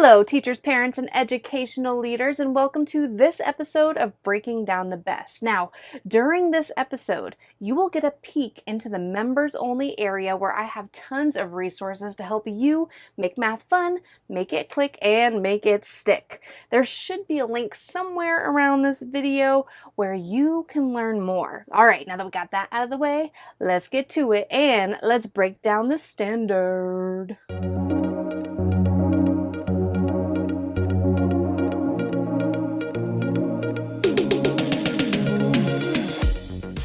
Hello, teachers, parents, and educational leaders, and welcome to this episode of Breaking Down the B.E.S.T. Now, during this episode, you will get a peek into the members-only area where I have tons of resources to help you make math fun, make it click, and make it stick. There should be a link somewhere around this video where you can learn more. All right, now that we got that out of the way, let's get to it, and let's break down the standard.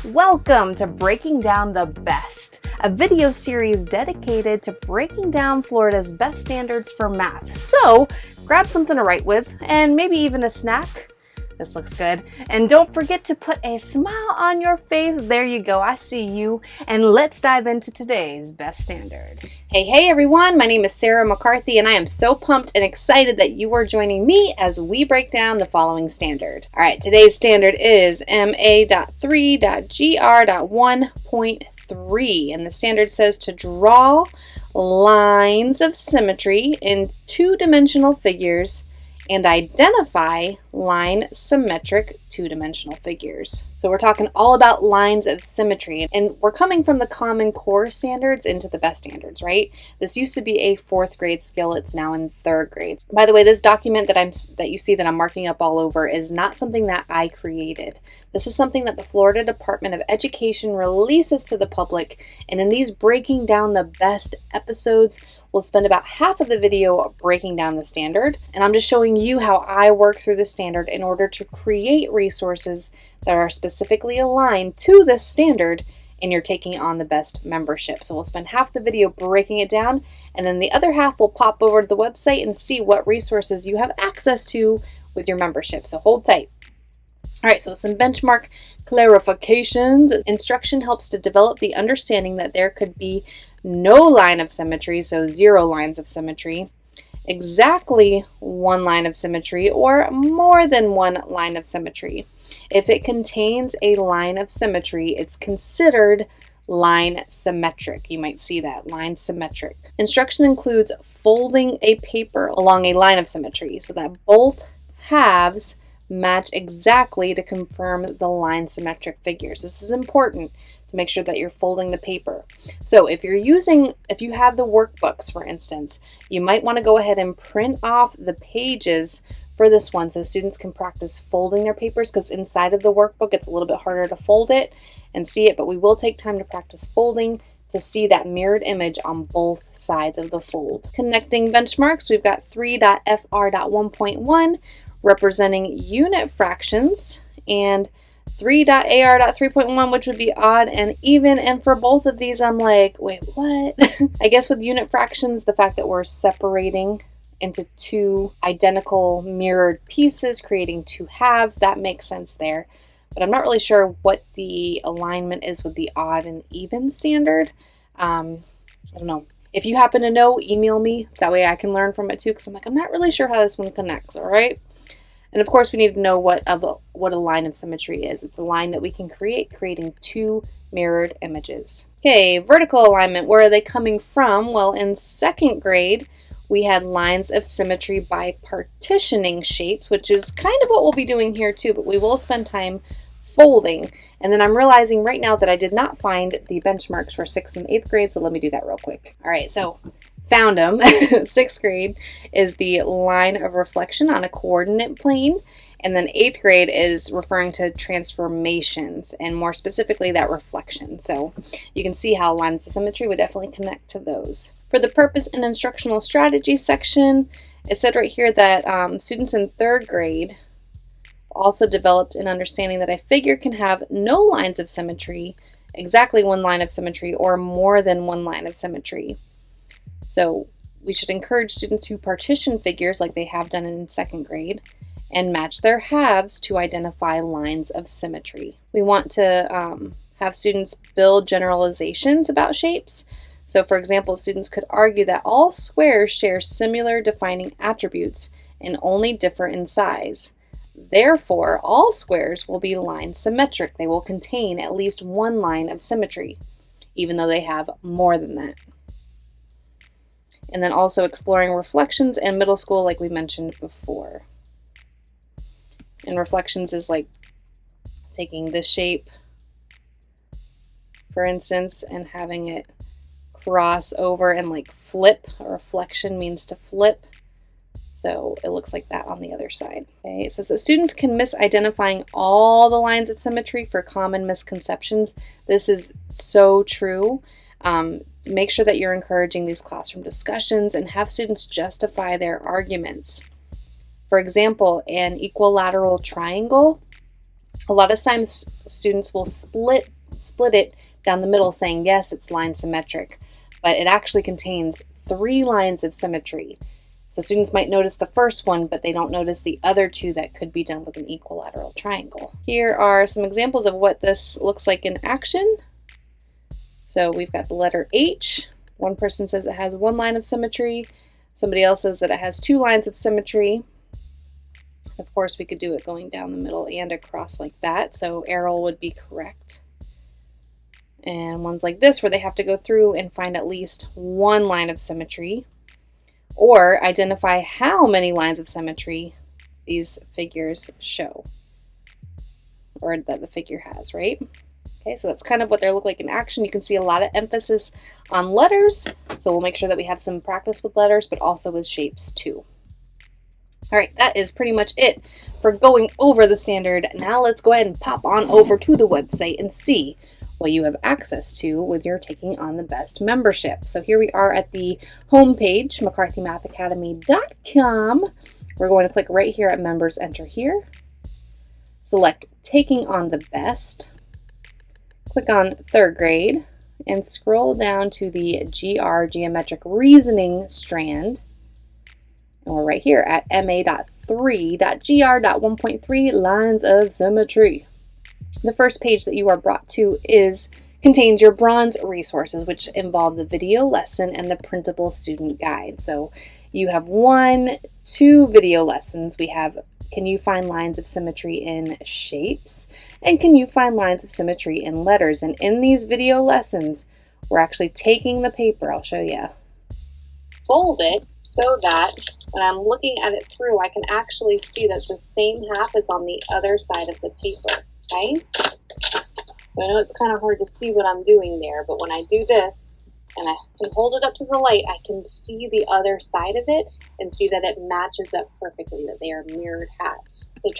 Welcome to Breaking Down the B.E.S.T, a video series dedicated to breaking down Florida's best standards for math. So grab something to write with and maybe even a snack. This looks good. And don't forget to put a smile on your face. There you go. I see you. And let's dive into today's best standard. Hey everyone. My name is Sarah McCarthy and I am so pumped and excited that you are joining me as we break down the following standard. All right, today's standard is MA.3.GR.1.3 and the standard says to draw lines of symmetry in two-dimensional figures and identify line-symmetric two-dimensional figures. So we're talking all about lines of symmetry, and we're coming from the Common Core standards into the B.E.S.T standards, right? This used to be a 4th grade skill. It's now in 3rd grade. By the way, this document that you see that I'm marking up all over is not something that I created. This is something that the Florida Department of Education releases to the public, and in these Breaking Down the B.E.S.T episodes, we'll spend about half of the video breaking down the standard, and I'm just showing you how I work through the standard in order to create resources that are specifically aligned to this standard and you're taking on the B.E.S.T membership. So we'll spend half the video breaking it down, and then the other half will pop over to the website and see what resources you have access to with your membership. So hold tight. All right, so some benchmark clarifications. Instruction helps to develop the understanding that there could be no line of symmetry, so 0 lines of symmetry, exactly 1 line of symmetry, or more than 1 line of symmetry. If it contains a line of symmetry, it's considered line symmetric. You might see that, line symmetric. Instruction includes folding a paper along a line of symmetry so that both halves match exactly to confirm the line symmetric figures. This is important to make sure that you're folding the paper. So if you have the workbooks, for instance, you might want to go ahead and print off the pages for this one so students can practice folding their papers, because inside of the workbook it's a little bit harder to fold it and see it, but we will take time to practice folding to see that mirrored image on both sides of the fold. Connecting benchmarks, we've got 3.FR.1.1 representing unit fractions and 3.AR.3.1, which would be odd and even. And for both of these, I'm like, wait, what? I guess with unit fractions, the fact that we're separating into 2 identical mirrored pieces, creating 2 halves, that makes sense there. But I'm not really sure what the alignment is with the odd and even standard. I don't know. If you happen to know, email me. That way I can learn from it too, because I'm not really sure how this one connects, all right? And of course, we need to know what a line of symmetry is. It's a line that we can create, creating 2 mirrored images. Okay, vertical alignment, where are they coming from? Well, in 2nd grade, we had lines of symmetry by partitioning shapes, which is kind of what we'll be doing here too, but we will spend time folding. And then I'm realizing right now that I did not find the benchmarks for 6th and 8th grade, so let me do that real quick. All right, so found them. 6th grade is the line of reflection on a coordinate plane, and then 8th grade is referring to transformations, and more specifically that reflection. So you can see how lines of symmetry would definitely connect to those. For the purpose and instructional strategy section, it said right here that students in 3rd grade also developed an understanding that a figure can have no lines of symmetry, exactly 1 line of symmetry, or more than 1 line of symmetry. So we should encourage students to partition figures like they have done in 2nd grade and match their halves to identify lines of symmetry. We want to have students build generalizations about shapes. So for example, students could argue that all squares share similar defining attributes and only differ in size. Therefore, all squares will be line symmetric. They will contain at least 1 line of symmetry, even though they have more than that. and then also exploring reflections in middle school like we mentioned before. And reflections is like taking this shape, for instance, and having it cross over and like flip. A reflection means to flip. So it looks like that on the other side. Okay, it says that students can miss identifying all the lines of symmetry for common misconceptions. This is so true. Make sure that you're encouraging these classroom discussions and have students justify their arguments. For example, an equilateral triangle, a lot of times students will split it down the middle saying, yes, it's line symmetric, but it actually contains 3 lines of symmetry. So students might notice the first one, but they don't notice the other 2 that could be done with an equilateral triangle. Here are some examples of what this looks like in action. So we've got the letter H. One person says it has 1 line of symmetry. Somebody else says that it has 2 lines of symmetry. Of course, we could do it going down the middle and across like that, so arrow would be correct. And ones like this where they have to go through and find at least 1 line of symmetry, or identify how many lines of symmetry these figures show, or that the figure has, right? Okay, so that's kind of what they look like in action. You can see a lot of emphasis on letters, so we'll make sure that we have some practice with letters, but also with shapes too. All right, that is pretty much it for going over the standard. Now let's go ahead and pop on over to the website and see what you have access to with your Taking on the B.E.S.T membership. So here we are at the home page, McCarthyMathAcademy.com. We're going to click right here at Members, enter here. Select Taking on the B.E.S.T. Click on 3rd grade and scroll down to the GR Geometric Reasoning strand. And we're right here at MA.3.GR.1.3 Lines of Symmetry. The first page that you are brought to contains your bronze resources, which involve the video lesson and the printable student guide. So you have 2 video lessons. We have Can You Find Lines of Symmetry in Shapes? And Can You Find Lines of Symmetry in Letters? And in these video lessons, we're actually taking the paper. I'll show you. Fold it so that when I'm looking at it through, I can actually see that the same half is on the other side of the paper, okay? So I know it's kind of hard to see what I'm doing there, but when I do this and I can hold it up to the light, I can see the other side of it and see that it matches up perfectly, that they are mirrored halves. So,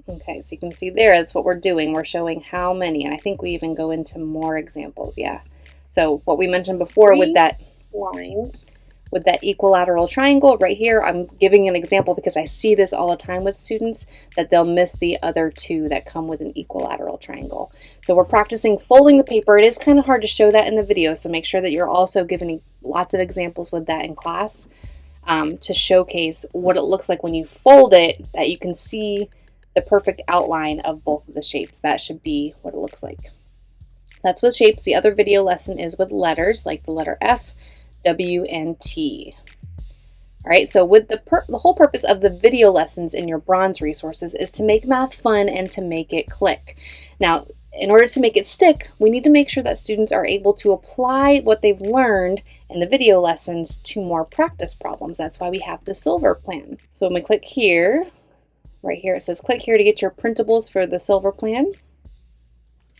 okay, so you can see there, that's what we're doing. We're showing how many, and I think we even go into more examples, yeah. So what we mentioned before with that lines, with that equilateral triangle right here, I'm giving an example because I see this all the time with students, that they'll miss the other 2 that come with an equilateral triangle. So we're practicing folding the paper. It is kind of hard to show that in the video, so make sure that you're also giving lots of examples with that in class to showcase what it looks like when you fold it, that you can see the perfect outline of both of the shapes. That should be what it looks like. That's with shapes. The other video lesson is with letters, like the letter F, W, and T. All right, so with the whole purpose of the video lessons in your bronze resources is to make math fun and to make it click. Now, in order to make it stick, we need to make sure that students are able to apply what they've learned in the video lessons to more practice problems. That's why we have the silver plan. So when we click here, right here it says click here to get your printables for the silver plan.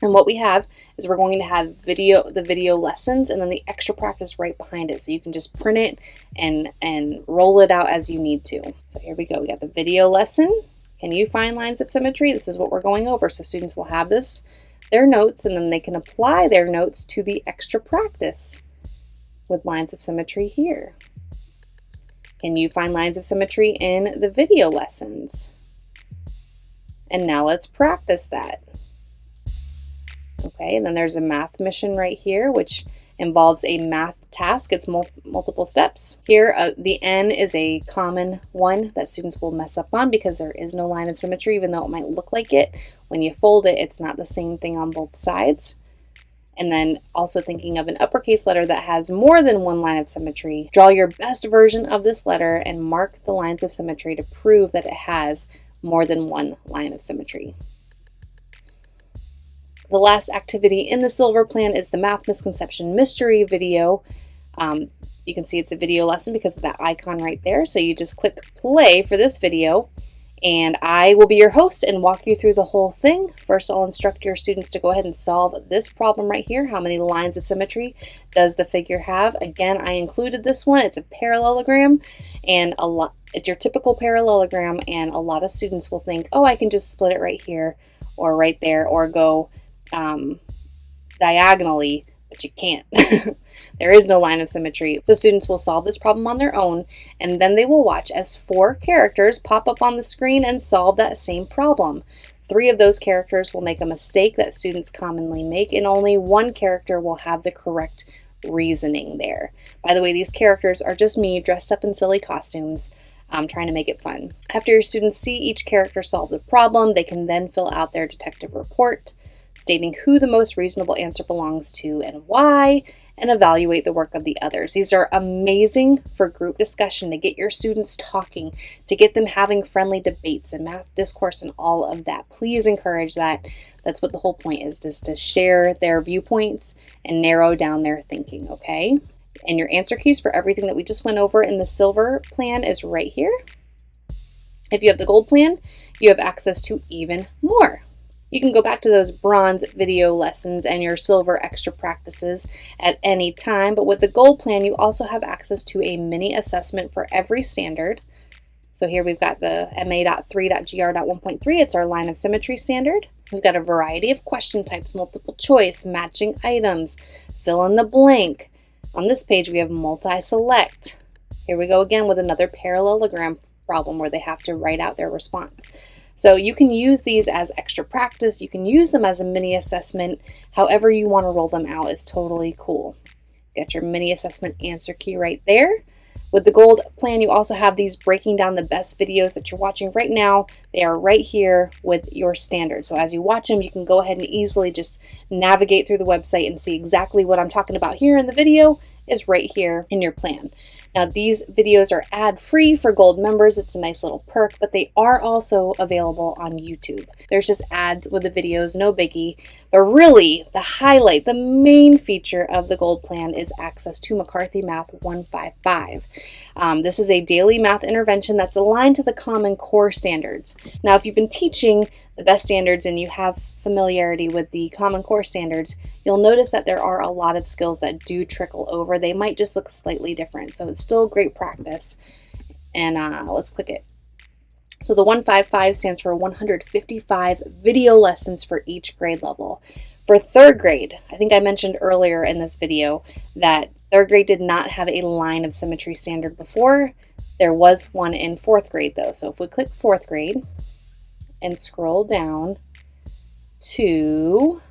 And what we have is we're going to have the video lessons and then the extra practice right behind it. So you can just print it and roll it out as you need to. So here we go. We got the video lesson. Can you find lines of symmetry? This is what we're going over. So students will have their notes, and then they can apply their notes to the extra practice with lines of symmetry here. Can you find lines of symmetry in the video lessons? And now let's practice that. Okay, and then there's a math mission right here, which involves a math task. It's multiple steps. Here, the N is a common one that students will mess up on because there is no line of symmetry, even though it might look like it. When you fold it, it's not the same thing on both sides. And then also thinking of an uppercase letter that has more than one line of symmetry. Draw your best version of this letter and mark the lines of symmetry to prove that it has more than one line of symmetry. The last activity in the silver plan is the math misconception mystery video. You can see it's a video lesson because of that icon right there. So you just click play for this video, and I will be your host and walk you through the whole thing. First, I'll instruct your students to go ahead and solve this problem right here. How many lines of symmetry does the figure have? Again, I included this one. It's a parallelogram, and it's your typical parallelogram, and a lot of students will think, oh, I can just split it right here or right there, or go diagonally, but you can't. There is no line of symmetry. So students will solve this problem on their own, and then they will watch as 4 characters pop up on the screen and solve that same problem. 3 of those characters will make a mistake that students commonly make, and only 1 character will have the correct reasoning there. By the way, these characters are just me dressed up in silly costumes. I'm trying to make it fun. After your students see each character solve the problem, they can then fill out their detective report, stating who the most reasonable answer belongs to and why, and evaluate the work of the others. These are amazing for group discussion, to get your students talking, to get them having friendly debates and math discourse and all of that. Please encourage that. That's what the whole point is to share their viewpoints and narrow down their thinking, okay? And your answer keys for everything that we just went over in the silver plan is right here. If you have the gold plan, you have access to even more. You can go back to those bronze video lessons and your silver extra practices at any time, but with the gold plan, you also have access to a mini assessment for every standard. So here we've got the MA.3.GR.1.3. It's our line of symmetry standard. We've got a variety of question types, multiple choice, matching items, fill in the blank. On this page, we have multi-select. Here we go again with another parallelogram problem where they have to write out their response. So you can use these as extra practice. You can use them as a mini assessment. However you want to roll them out is totally cool. Got your mini assessment answer key right there. With the gold plan, you also have these breaking down the best videos that you're watching right now. They are right here with your standard. So as you watch them, you can go ahead and easily just navigate through the website and see exactly what I'm talking about here in the video is right here in your plan. Now, these videos are ad-free for gold members. It's a nice little perk, but they are also available on YouTube. There's just ads with the videos, no biggie. But really, the highlight, the main feature of the gold plan is access to McCarthy Math 155. This is a daily math intervention that's aligned to the Common Core standards. Now, if you've been teaching the B.E.S.T standards and you have familiarity with the Common Core standards, you'll notice that there are a lot of skills that do trickle over. They might just look slightly different, so it's still great practice. And let's click it. So the 155 stands for 155 video lessons for each grade level. For 3rd grade, I think I mentioned earlier in this video that 3rd grade did not have a line of symmetry standard before. There was one in 4th grade though. So if we click 4th grade and scroll down to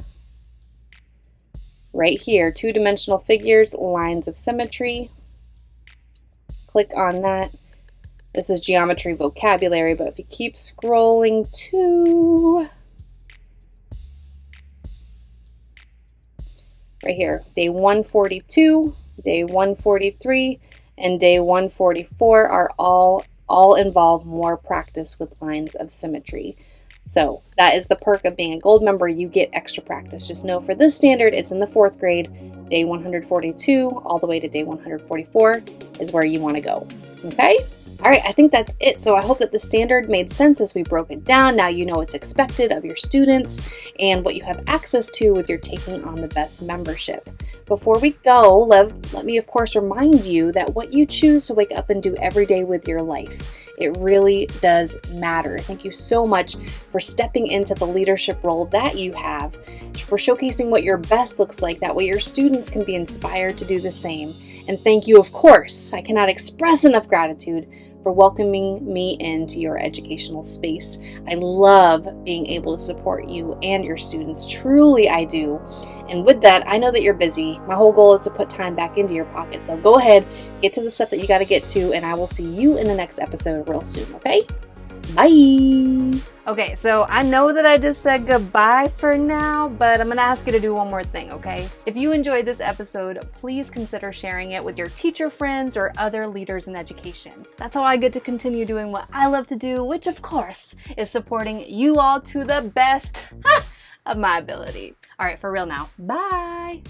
right here, 2-dimensional figures, lines of symmetry. Click on that. This is geometry vocabulary, but if you keep scrolling to right here, day 142, day 143, and day 144 are all involve more practice with lines of symmetry. So that is the perk of being a gold member. You get extra practice. Just know for this standard, it's in the 4th grade. Day 142 all the way to day 144 is where you want to go. Okay? All right, I think that's it. So I hope that the standard made sense as we broke it down. Now you know what's expected of your students and what you have access to with your taking on the B.E.S.T membership. Before we go, let me of course remind you that what you choose to wake up and do every day with your life, it really does matter. Thank you so much for stepping into the leadership role that you have, for showcasing what your best looks like. That way your students can be inspired to do the same. And thank you, of course, I cannot express enough gratitude for welcoming me into your educational space. I love being able to support you and your students. Truly, I do. And with that, I know that you're busy. My whole goal is to put time back into your pocket. So go ahead, get to the stuff that you got to get to, and I will see you in the next episode real soon, okay? Bye. Okay, so I know that I just said goodbye for now, but I'm going to ask you to do one more thing, okay? If you enjoyed this episode, please consider sharing it with your teacher friends or other leaders in education. That's how I get to continue doing what I love to do, which of course is supporting you all to the best of my ability. All right, for real now. Bye.